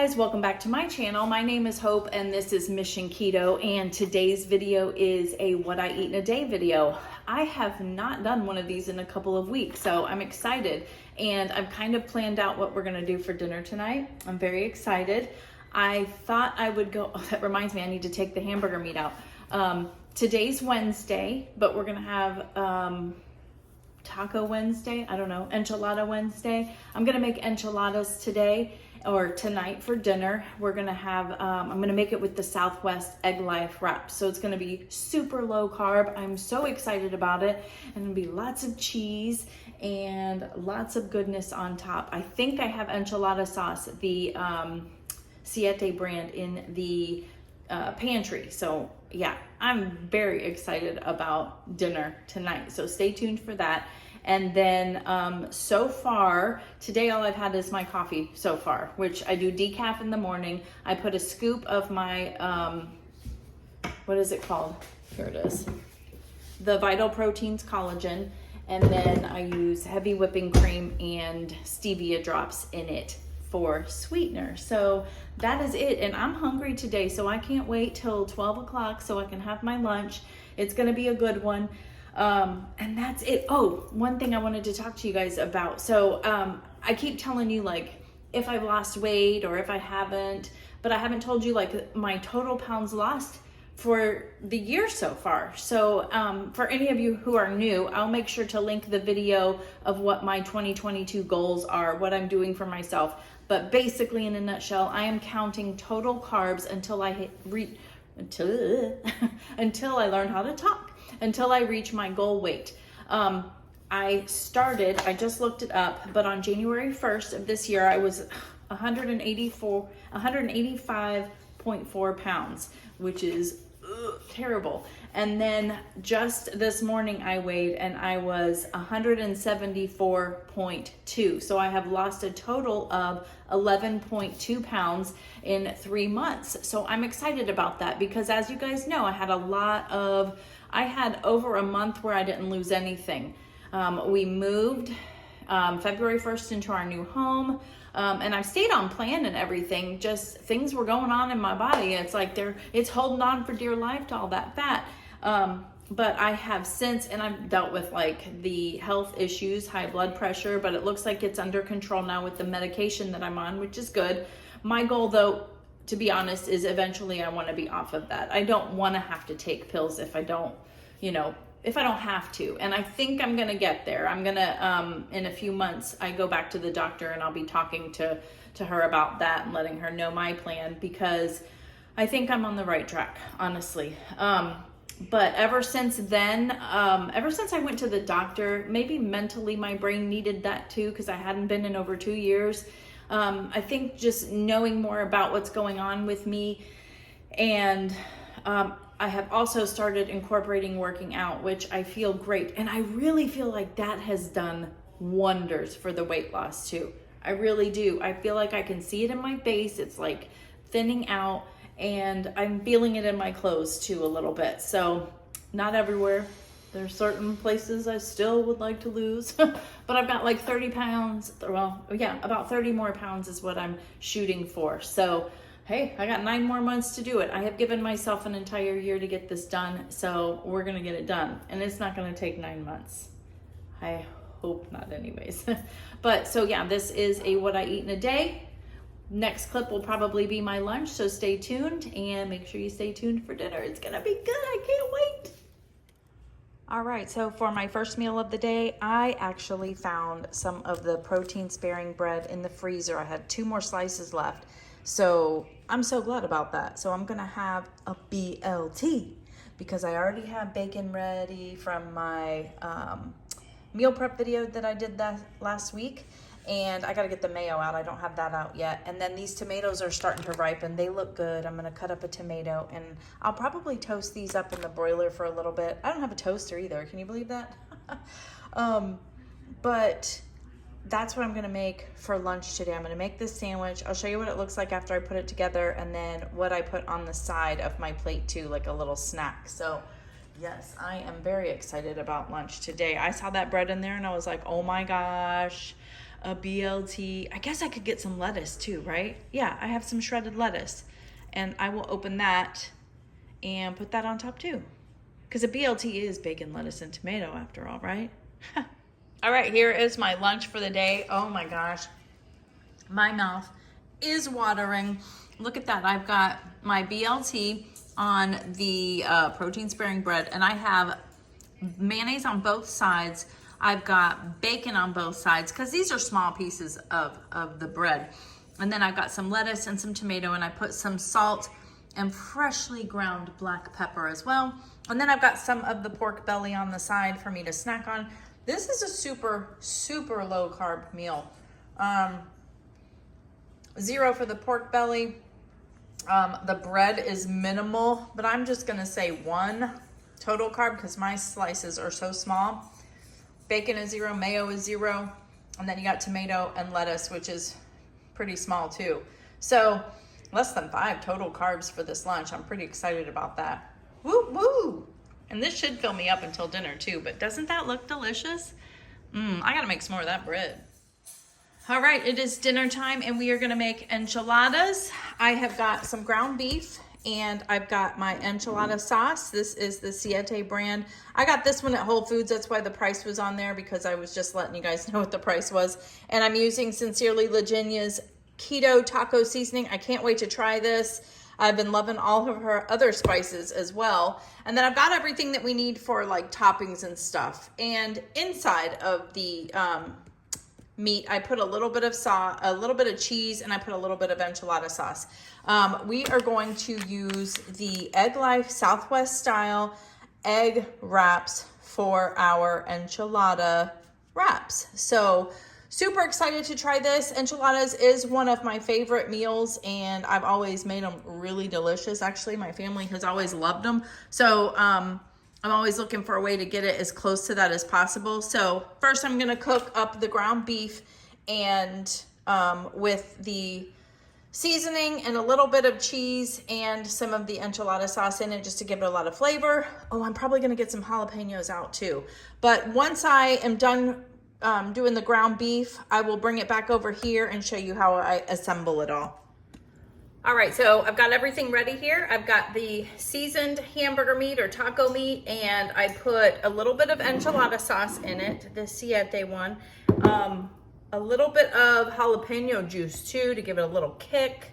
guys, welcome back to my channel. My name is Hope and this is Mission Keto, and today's video is a what I eat in a day video. I have not done one of these in a couple of weeks, so I'm excited, and I've kind of planned out what we're gonna do for dinner tonight. I'm very excited. I thought I would go, oh, that reminds me, I need to take the hamburger meat out. Today's Wednesday, but we're gonna have Taco Wednesday, I don't know, Enchilada Wednesday. I'm gonna make enchiladas today or tonight for dinner. We're gonna have, I'm gonna make it with the Southwest Egg Life wrap. So it's gonna be super low carb. I'm so excited about it. And it'll be lots of cheese and lots of goodness on top. I think I have enchilada sauce, the Siete brand, in the pantry. So yeah, I'm very excited about dinner tonight. So stay tuned for that. And then so far, today all I've had is my coffee so far, which I do decaf in the morning. I put a scoop of my, what is it called? Here it is. The Vital Proteins Collagen. And then I use heavy whipping cream and stevia drops in it for sweetener. So that is it. And I'm hungry today, so I can't wait till 12 o'clock so I can have my lunch. It's gonna be a good one. And that's it. Oh, one thing I wanted to talk to you guys about. So I keep telling you like if I've lost weight or if I haven't, but I haven't told you like my total pounds lost for the year so far. So for any of you who are new, I'll make sure to link the video of what my 2022 goals are, what I'm doing for myself. But basically, in a nutshell, I am counting total carbs until I until I learn how to talk, until I reach my goal weight. I just looked it up, but on January 1st of this year, I was 185.4 pounds, which is terrible. And then just this morning I weighed and I was 174.2. So I have lost a total of 11.2 pounds in 3 months. So I'm excited about that because, as you guys know, I had over a month where I didn't lose anything. We moved February 1st into our new home. And I stayed on plan and everything, just things were going on in my body. It's like it's holding on for dear life to all that fat. But I have since, and I've dealt with like the health issues, high blood pressure, but it looks like it's under control now with the medication that I'm on, which is good. My goal though, to be honest, is eventually I want to be off of that. I don't want to have to take pills if I don't have to. And I think I'm going to get there. I'm going to, in a few months, I go back to the doctor and I'll be talking to her about that and letting her know my plan, because I think I'm on the right track, honestly. But ever since then, ever since I went to the doctor, maybe mentally my brain needed that too, because I hadn't been in over 2 years. I think just knowing more about what's going on with me, and I have also started incorporating working out, which I feel great. And I really feel like that has done wonders for the weight loss too. I really do. I feel like I can see it in my face. It's like thinning out, and I'm feeling it in my clothes too a little bit. So not everywhere. There's certain places I still would like to lose, but I've got like 30 pounds. Well, yeah, about 30 more pounds is what I'm shooting for. So hey, I got 9 more months to do it. I have given myself an entire year to get this done, so we're gonna get it done. And it's not gonna take 9 months. I hope not anyways. But so yeah, this is a what I eat in a day. Next clip will probably be my lunch, so stay tuned and make sure you stay tuned for dinner. It's gonna be good, I can't wait. All right, so for my first meal of the day, I actually found some of the protein sparing bread in the freezer. I had 2 more slices left. So I'm so glad about that. So I'm gonna have a BLT because I already have bacon ready from my meal prep video that I did that last week. And I gotta get the mayo out. I don't have that out yet. And then these tomatoes are starting to ripen. They look good. I'm gonna cut up a tomato and I'll probably toast these up in the broiler for a little bit. I don't have a toaster either. Can you believe that? But that's what I'm gonna make for lunch today. I'm gonna make this sandwich. I'll show you what it looks like after I put it together, and then what I put on the side of my plate too, like a little snack. So yes, I am very excited about lunch today. I saw that bread in there and I was like, oh my gosh. a BLT. I guess I could get some lettuce too, right? Yeah, I have some shredded lettuce. And I will open that and put that on top too. Because a BLT is bacon, lettuce, and tomato after all, right? All right, here is my lunch for the day. Oh my gosh. My mouth is watering. Look at that. I've got my BLT on the protein sparing bread, and I have mayonnaise on both sides. I've got bacon on both sides because these are small pieces of the bread. And then I've got some lettuce and some tomato, and I put some salt and freshly ground black pepper as well. And then I've got some of the pork belly on the side for me to snack on. This is a super, super low carb meal. 0 for the pork belly. The bread is minimal, but I'm just gonna say 1 total carb because my slices are so small. Bacon is 0, mayo is 0, and then you got tomato and lettuce, which is pretty small too. So less than 5 total carbs for this lunch. I'm pretty excited about that. Woo woo! And this should fill me up until dinner too, but doesn't that look delicious? I gotta make some more of that bread. All right, it is dinner time and we are gonna make enchiladas. I have got some ground beef and I've got my enchilada sauce. This is the Siete brand. I got this one at Whole Foods. That's why the price was on there, because I was just letting you guys know what the price was. And I'm using Sincerely Legenia's Keto taco seasoning. I can't wait to try this. I've been loving all of her other spices as well. And then I've got everything that we need for like toppings and stuff. And inside of the meat, I put a little bit of sauce, a little bit of cheese, and I put a little bit of enchilada sauce. We are going to use the Egg Life Southwest style egg wraps for our enchilada wraps. So super excited to try this. Enchiladas is one of my favorite meals, and I've always made them really delicious. Actually, my family has always loved them. So I'm always looking for a way to get it as close to that as possible. So first I'm gonna cook up the ground beef and with the seasoning and a little bit of cheese and some of the enchilada sauce in it just to give it a lot of flavor. Oh, I'm probably gonna get some jalapenos out too. But once I am done doing the ground beef, I will bring it back over here and show you how I assemble it all. All right, so I've got everything ready here. I've got the seasoned hamburger meat or taco meat, and I put a little bit of enchilada sauce in it, the Siete one. A little bit of jalapeno juice too to give it a little kick.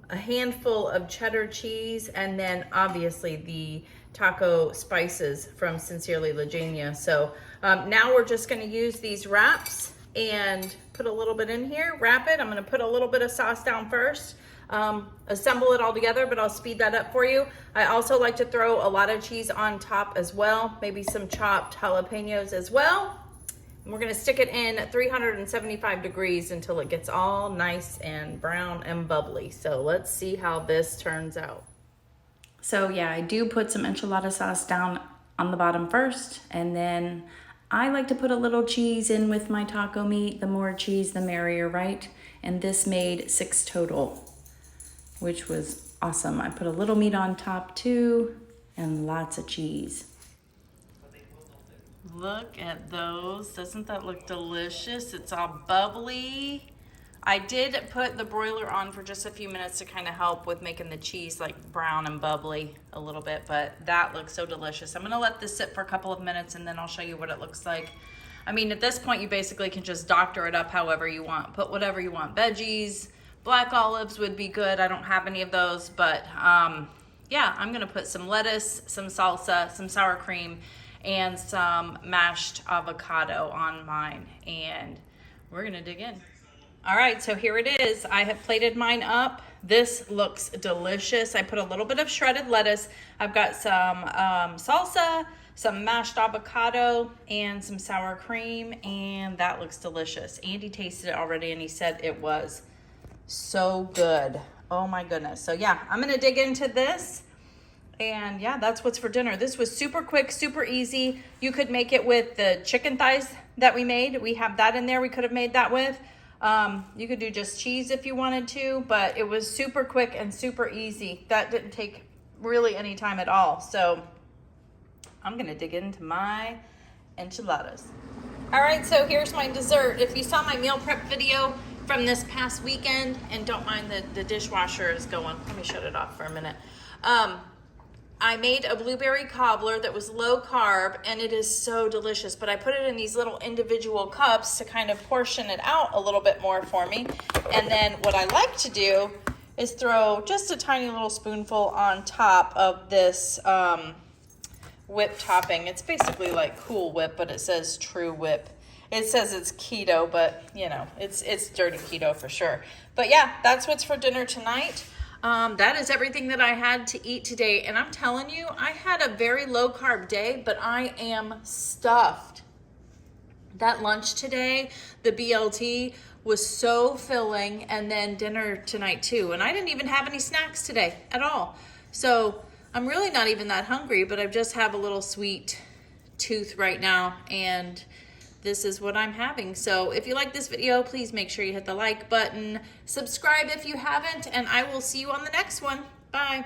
A handful of cheddar cheese, and then obviously the taco spices from Sincerely Legenia. So now we're just gonna use these wraps and put a little bit in here, wrap it. I'm gonna put a little bit of sauce down first. Assemble it all together, but I'll speed that up for you. I also like to throw a lot of cheese on top as well, maybe some chopped jalapenos as well. And we're gonna stick it in 375 degrees until it gets all nice and brown and bubbly. So let's see how this turns out. So yeah, I do put some enchilada sauce down on the bottom first, and then I like to put a little cheese in with my taco meat. The more cheese, the merrier, right? And this made 6 total, which was awesome. I put a little meat on top too, and lots of cheese. Look at those. Doesn't that look delicious? It's all bubbly. I did put the broiler on for just a few minutes to kind of help with making the cheese like brown and bubbly a little bit, but that looks so delicious. I'm gonna let this sit for a couple of minutes and then I'll show you what it looks like. I mean, at this point, you basically can just doctor it up however you want. Put whatever you want. Veggies, black olives would be good. I don't have any of those, but yeah, I'm gonna put some lettuce, some salsa, some sour cream, and some mashed avocado on mine, and we're gonna dig in. All right, so here it is. I have plated mine up. This looks delicious. I put a little bit of shredded lettuce. I've got some salsa, some mashed avocado, and some sour cream, and that looks delicious. Andy tasted it already, and he said it was so good. Oh my goodness. So yeah, I'm gonna dig into this. And yeah, that's what's for dinner. This was super quick, super easy. You could make it with the chicken thighs that we made. We have that in there. We could have made that with. You could do just cheese if you wanted to, but it was super quick and super easy. That didn't take really any time at all. So I'm gonna dig into my enchiladas. All right, so here's my dessert. If you saw my meal prep video from this past weekend, and don't mind the dishwasher is going. Let me shut it off for a minute. I made a blueberry cobbler that was low carb, and it is so delicious, but I put it in these little individual cups to kind of portion it out a little bit more for me. And then what I like to do is throw just a tiny little spoonful on top of this whip topping. It's basically like Cool Whip, but it says True Whip. It says it's keto, but you know, it's dirty keto for sure. But yeah, that's what's for dinner tonight. That is everything that I had to eat today. And I'm telling you, I had a very low carb day, but I am stuffed. That lunch today, the BLT, was so filling, and then dinner tonight too. And I didn't even have any snacks today at all. So I'm really not even that hungry, but I just have a little sweet tooth right now, and this is what I'm having. So if you like this video, please make sure you hit the like button, subscribe if you haven't, and I will see you on the next one. Bye.